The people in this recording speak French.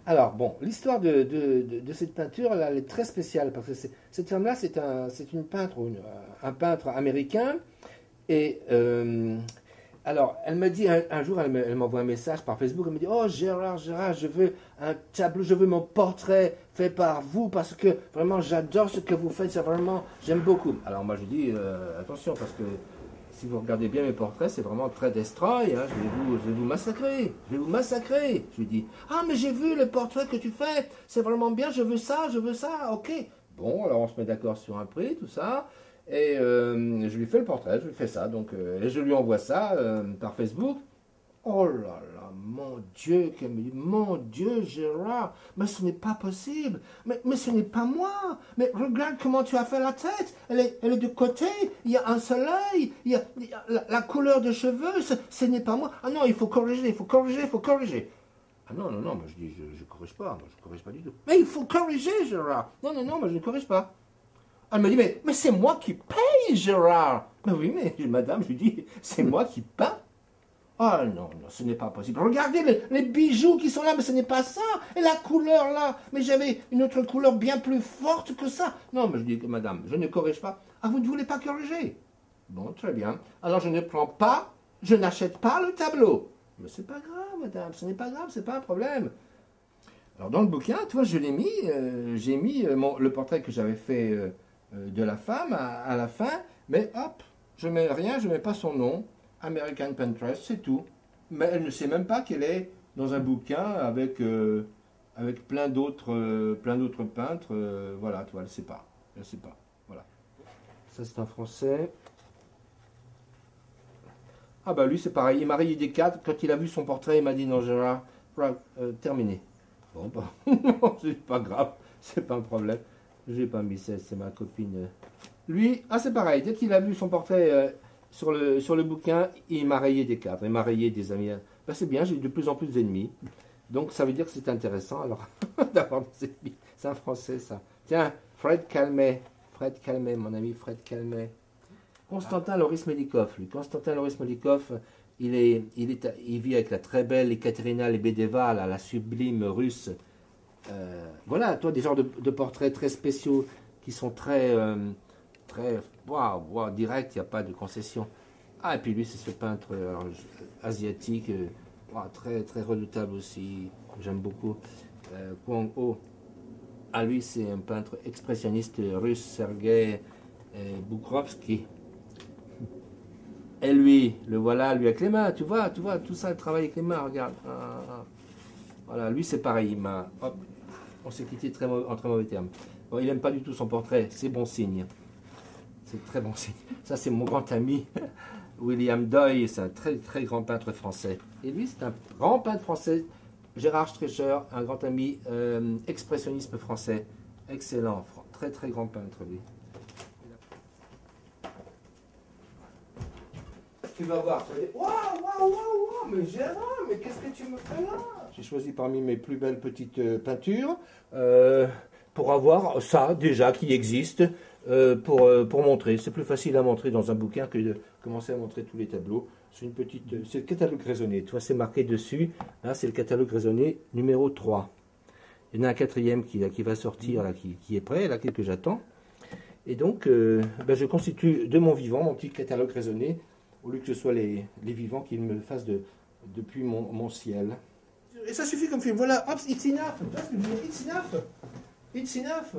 Alors, bon, l'histoire de cette peinture, là, elle est très spéciale, parce que cette femme-là, c'est une peintre, un peintre américain, et alors, elle me dit, un jour, elle m'envoie un message par Facebook, elle me dit, oh Gérard, Gérard, je veux un tableau, je veux mon portrait fait par vous, parce que vraiment, j'adore ce que vous faites, c'est vraiment, j'aime beaucoup. Alors moi, je dis, attention, parce que si vous regardez bien mes portraits, c'est vraiment très destroy, hein, je vais vous massacrer, je vais vous massacrer. Je lui dis, ah mais j'ai vu le portrait que tu fais, c'est vraiment bien, je veux ça, ok. Bon, alors on se met d'accord sur un prix, tout ça, et je lui fais le portrait, je lui fais ça, donc, et je lui envoie ça par Facebook. Oh là là, mon Dieu, qu'elle me dit, mon Dieu, Gérard, mais ce n'est pas possible, mais ce n'est pas moi, mais regarde comment tu as fait la tête, elle est de côté, il y a un soleil, il y a la couleur de cheveux, ce n'est pas moi, ah non, il faut corriger, il faut corriger, il faut corriger. Ah non, non, non, moi je dis, je corrige pas, moi je corrige pas du tout. Mais il faut corriger, Gérard. Non, non, non, moi je ne corrige pas. Elle me dit, mais c'est moi qui paye, Gérard. Mais oui, mais madame, je lui dis, c'est moi qui peins. Ah non, non, ce n'est pas possible. Regardez les bijoux qui sont là, mais ce n'est pas ça. Et la couleur là, mais j'avais une autre couleur bien plus forte que ça. Non, mais je dis, madame, je ne corrige pas. Ah, vous ne voulez pas corriger? Bon, très bien. Alors je ne prends pas, je n'achète pas le tableau. Mais c'est pas grave, madame, ce n'est pas grave, c'est pas un problème. Alors dans le bouquin, tu vois, je l'ai mis, j'ai mis le portrait que j'avais fait de la femme à la fin, mais hop, je mets rien, je mets pas son nom. American Pinterest, c'est tout. Mais elle ne sait même pas qu'elle est dans un bouquin avec plein d'autres peintres. Voilà, toi, elle ne sait pas. Elle ne sait pas. Voilà. Ça, c'est un français. Ah bah lui, c'est pareil. Il m'a rayé des cadres. Quand il a vu son portrait, il m'a dit, non, Gérard, terminé. Bon, bah, c'est pas grave. C'est pas un problème. J'ai pas mis ça, c'est ma copine. Lui, ah, c'est pareil. Dès qu'il a vu son portrait... sur le bouquin, il m'a rayé des cadres, il m'a rayé des amis. Ben c'est bien, j'ai de plus en plus d'ennemis. Donc ça veut dire que c'est intéressant alors d'avoir des ennemis. C'est un français ça. Tiens, Fred Calmet, mon ami Fred Calmet. Constantin Loris Melikov, lui. Constantin Loris Melikov, il vit avec la très belle Ekaterina Lebedeva, la sublime russe. Voilà, toi, des genres de portraits très spéciaux qui sont très... très wow, direct, il n'y a pas de concession. Ah, et puis lui, c'est ce peintre asiatique, très, très redoutable aussi, j'aime beaucoup. Kwang Ho. Ah, lui, c'est un peintre expressionniste russe, Sergei Boukrovski. Et lui, le voilà, lui avec les mains, tu vois, tout ça, il travaille avec les mains, regarde. Voilà, lui, c'est pareil, hop, on s'est quitté en très mauvais termes. Bon, il n'aime pas du tout son portrait, c'est bon signe. C'est très bon signe. Ça, c'est mon grand ami William Doyle, c'est un très très grand peintre français. Et lui, c'est un grand peintre français, Gérard Strecher, un grand ami expressionnisme français. Excellent, très très grand peintre, lui. Tu vas voir, tu vas dire, waouh, mais Gérard, mais qu'est-ce que tu me fais là? J'ai choisi parmi mes plus belles petites peintures pour avoir ça déjà qui existe. Pour montrer. C'est plus facile à montrer dans un bouquin que de commencer à montrer tous les tableaux. C'est une petite, c'est le catalogue raisonné. Tu vois, c'est marqué dessus. Là, c'est le catalogue raisonné numéro 3. Il y en a un quatrième qui va sortir, là, qui est prêt, là, que j'attends. Et donc, ben, je constitue de mon vivant mon petit catalogue raisonné, au lieu que ce soit les vivants qui me fassent depuis mon ciel. Et ça suffit comme film. Voilà, hop, it's enough. It's enough. It's enough.